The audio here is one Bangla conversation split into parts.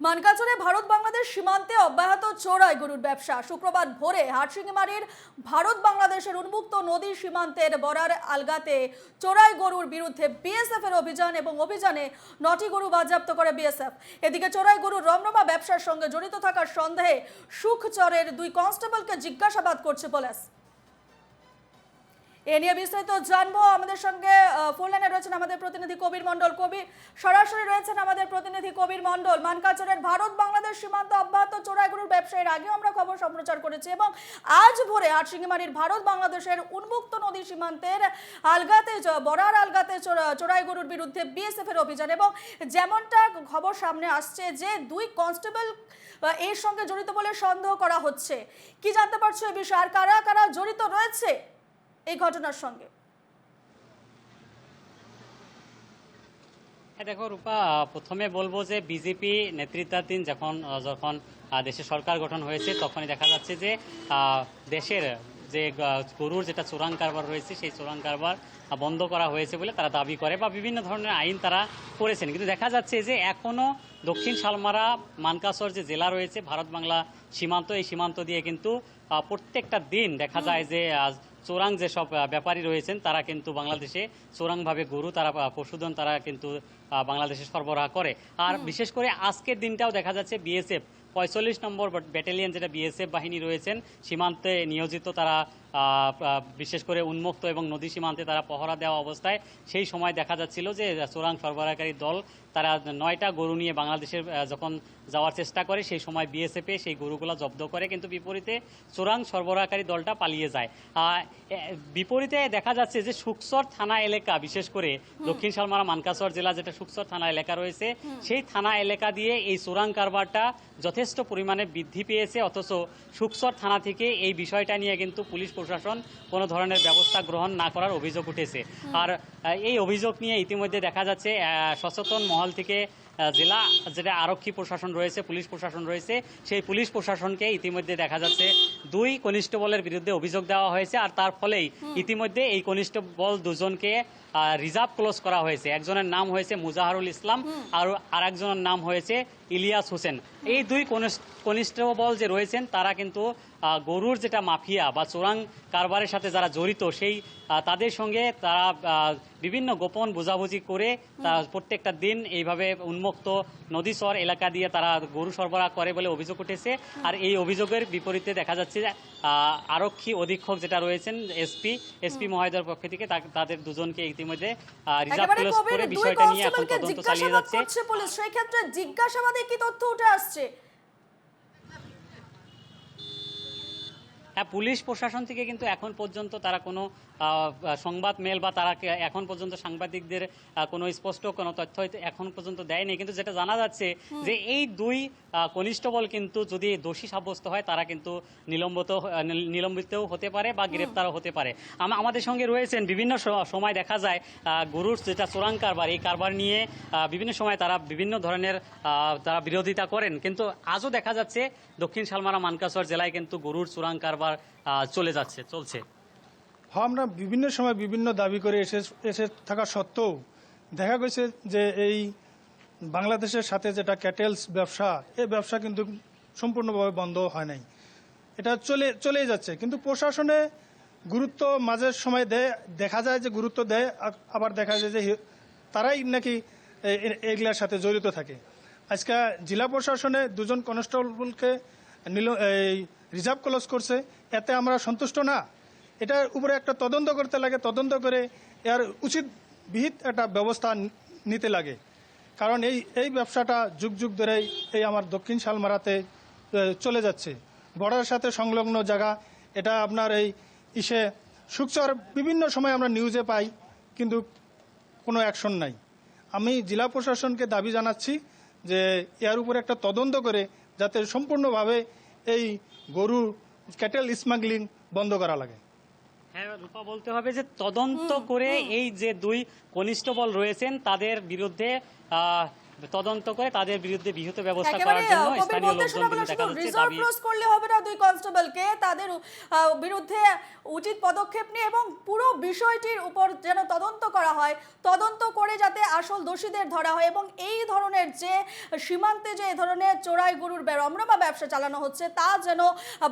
মানকাচরে ভারত বাংলাদেশ সীমান্তে অব্যাহত চোরাই গরুর ব্যবসা। শুক্রবার ভোরে হাটশিঙ্গিমারির ভারত বাংলাদেশের উন্মুক্ত নদী সীমান্তের বরার আলগাতে চোরাই গরুর বিরুদ্ধে বিএসএফ এর অভিযান এবং অভিযানে 9টি গরু বাজেয়াপ্ত করে বিএসএফ। এদিকে চোরাই গরুর রমরমা ব্যবসার সঙ্গে জড়িত থাকার সন্দেহে সুখচরের 2 কনস্টেবলকে জিজ্ঞাসাবাদ করছে পুলিশ। এ নিয়ে বিস্তারিত জানবো। আমাদের সঙ্গে ফোন লাইনে রয়েছেন আমাদের প্রতিনিধি কবির মণ্ডল। কবির, সরাসরি রয়েছেন আমাদের প্রতিনিধি কবির মণ্ডল। মানকাচরের ভারত বাংলাদেশ সীমান্ত অব্যাহত চোরাই গরুর ব্যবসায়ের আগে আমরা খবর সম্প্রচার করেছি এবং আজ ভোরে হাটশিঙ্গিমারির ভারত বাংলাদেশের উন্মুক্ত নদী সীমান্তের আলগাতে বরার আলগাতে চোরাই গরুর বিরুদ্ধে বিএসএফ এর অভিযান এবং যেমনটা খবর সামনে আসছে যে 2 কনস্টেবল এর সঙ্গে জড়িত বলে সন্দেহ করা হচ্ছে। কি জানতে পারছো এই বিষয়ে, আর কারা কারা জড়িত রয়েছে এই ঘটনার সঙ্গে? দেখো রূপা, প্রথমে বলবো যে বিজেপি নেতৃত্বাধীন যখন দেশে সরকার গঠন হয়েছে তখনই দেখা যাচ্ছে যে দেশের যে গরুর যেটা চোরাং কারবার রয়েছে সেই চোরাং কারবার বন্ধ করা হয়েছে বলে তারা দাবি করে বা বিভিন্ন ধরনের আইন তারা করেছেন। কিন্তু দেখা যাচ্ছে যে এখনও দক্ষিণ শালমারা মানকাচর যে জেলা রয়েছে ভারত বাংলা সীমান্ত, এই সীমান্ত দিয়ে কিন্তু প্রত্যেকটা দিন দেখা যায় যে চোরাং যেসব ব্যাপারী রয়েছেন তারা কিন্তু বাংলাদেশে চোরাংভাবে গরু তারা পশুধন তারা কিন্তু বাংলাদেশে সরবরাহ করে। আর বিশেষ করে আজকের দিনটাও দেখা যাচ্ছে বিএসএফ 45 নম্বর ব্যাটালিয়ন যেটা বিএসএফ বাহিনী রয়েছেন সীমান্তে নিয়োজিত, তারা বিশেষ করে উন্মুক্ত এবং নদী সীমান্তে তারা পহরা দেওয়া অবস্থায় সেই সময় দেখা যাচ্ছিল যে চোরাং সরবরাহকারী দল তারা 9টা গরু নিয়ে বাংলাদেশের যখন যাওয়ার চেষ্টা করে সেই সময় বিএসএফে সেই গরুগুলো জব্দ করে, কিন্তু বিপরীতে চোরাং সরবরাহকারী দলটা পালিয়ে যায়। বিপরীতে দেখা যাচ্ছে যে সুকচর থানা এলাকা, বিশেষ করে দক্ষিণ শালমারা মানকাচর জেলা যেটা সুকচর থানা এলাকা রয়েছে সেই থানা এলাকা দিয়ে এই চোরাং কারবারটা যথেষ্ট পরিমাণে বৃদ্ধি পেয়েছে। অথচ সুকচর থানা থেকে এই বিষয়টা নিয়ে কিন্তু পুলিশ প্রশাসন কোনো ধরনের ব্যবস্থা গ্রহণ না করার অভিযোগ উঠেছে। আর এই অভিযোগ নিয়ে ইতিমধ্যে দেখা যাচ্ছে সচেতন মহল থেকে জেলা যেটা আরক্ষী প্রশাসন রয়েছে, পুলিশ প্রশাসন রয়েছে, সেই পুলিশ প্রশাসনকে ইতিমধ্যে দেখা যাচ্ছে 2 কনিস্টেবলের বিরুদ্ধে অভিযোগ দেওয়া হয়েছে। আর তার ফলেই ইতিমধ্যে এই কনিস্টেবল দুজনকে রিজার্ভ ক্লোজ করা হয়েছে। একজনের নাম হয়েছে মুজাহারুল ইসলাম আর আরেকজনের নাম হয়েছে ইলিয়াস হোসেন। এই 2 কনিস্টেবল যে রয়েছেন তারা কিন্তু গরুর যেটা মাফিয়া বা চোরাং কারবারের সাথে যারা জড়িত সেই তাদের সঙ্গে তারা বিভিন্ন গোপন বোঝাবুঝি করে প্রত্যেকটা দিন এইভাবে উন্মুক্ত নদীচর এলাকা দিয়ে তারা গরু সরবরাহ করে বলে অভিযোগ উঠেছে। আর এই অভিযোগের বিপরীতে দেখা যাচ্ছে যে আরক্ষী অধীক্ষক যেটা রয়েছেন এসপি মহোদয়ের পক্ষ থেকে তাদের দুজনকে ইতিমধ্যে রিজার্ভ ক্লোজ করে বিষয়টা নিয়ে এখন তদন্ত চালিয়ে যাচ্ছে পুলিশ। সেই ক্ষেত্রে জিজ্ঞাসাবাদে কি তথ্য উঠে আসছে? হ্যাঁ, পুলিশ প্রশাসন থেকে কিন্তু এখন পর্যন্ত তারা কোনো সংবাদ মেল বা তারা এখন পর্যন্ত সাংবাদিকদের কোনো স্পষ্ট কোনো তথ্য এখন পর্যন্ত দেয়নি। কিন্তু যেটা জানা যাচ্ছে যে এই 2 কনিস্টেবল কিন্তু যদি দোষী সাব্যস্ত হয় তারা কিন্তু নিলম্বিতও হতে পারে বা গ্রেপ্তারও হতে পারে। আমাদের সঙ্গে রয়েছেন বিভিন্ন সময় দেখা যায় গরুর যেটা চোরাং কারবার, এই কারবার নিয়ে বিভিন্ন সময় তারা বিভিন্ন ধরনের তারা বিরোধিতা করেন। কিন্তু আজও দেখা যাচ্ছে দক্ষিণ শালমারা মানকাচর জেলায় কিন্তু গরুর চোরাং কারবার চলছে। হ্যাঁ, আমরা বিভিন্ন সময় বিভিন্ন দাবি করে এসে থাকা সত্ত্বেও দেখা গেছে যে এই বাংলাদেশের সাথে যেটা ক্যাটেলস ব্যবসা, এই ব্যবসা কিন্তু সম্পূর্ণভাবে বন্ধ হয় নাই, এটা চলেই যাচ্ছে। কিন্তু প্রশাসনে গুরুত্ব মাঝের সময় দেয়, দেখা যায় যে গুরুত্ব দেয়, আবার দেখা যায় যে তারাই নাকি এগুলার সাথে জড়িত থাকে। আজকে জেলা প্রশাসনে 2 জন কনস্টেবলকে রিজার্ভ ক্লোজ করছে, এতে আমরা সন্তুষ্ট না। এটার উপরে একটা তদন্ত করতে লাগে, তদন্ত করে এর উচিত বিহিত একটা ব্যবস্থা নিতে লাগে। কারণ এই ব্যবসাটা যুগ যুগ ধরেই এই আমার দক্ষিণ শালমারাতে চলে যাচ্ছে। বর্ডারের সাথে সংলগ্ন জায়গা, এটা আপনার এই সুকচর বিভিন্ন সময় আমরা নিউজে পাই, কিন্তু কোনো অ্যাকশন নাই। আমি জেলা প্রশাসনকে দাবি জানাচ্ছি যে এর উপরে একটা তদন্ত করে যাতে সম্পূর্ণভাবে এই গরু ক্যাটেল স্মাগলিং বন্ধ করা লাগে। হ্যাঁ রূপা, বলতে হবে যে তদন্ত করে এই যে 2 কনিস্টেবল রয়েছেন তাদের বিরুদ্ধে তদন্ত করে তাদের বিরুদ্ধে বিহিত ব্যবস্থা একেবারে করার জন্য কবির স্থানীয় বলতে শোনা লোকজন গেল কিন্তু দেখা শুধু যাচ্ছে রিজার্ভ দাবি ক্লোজ করলে হবে না, দুই কনস্টেবলকে তাদের বিরুদ্ধে উচিত পদক্ষেপ নিয়ে এবং পুরো বিষয়টির উপর যেন তদন্ত করা হয়, তদন্ত করে যাতে আসল দোষীদের ধরা হয় এবং এই ধরনের যে সীমান্তে যে এই ধরনের চোরাই গরুর রমরমা ব্যবসা চালানো হচ্ছে তা যেন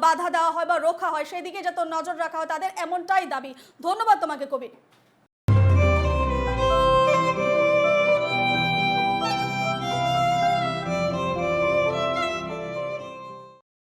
বাধা দেওয়া হয় বা রোখা হয়, সেদিকে যাতে নজর রাখা হয়, তাদের এমনটাই দাবি। ধন্যবাদ তোমাকে কবির।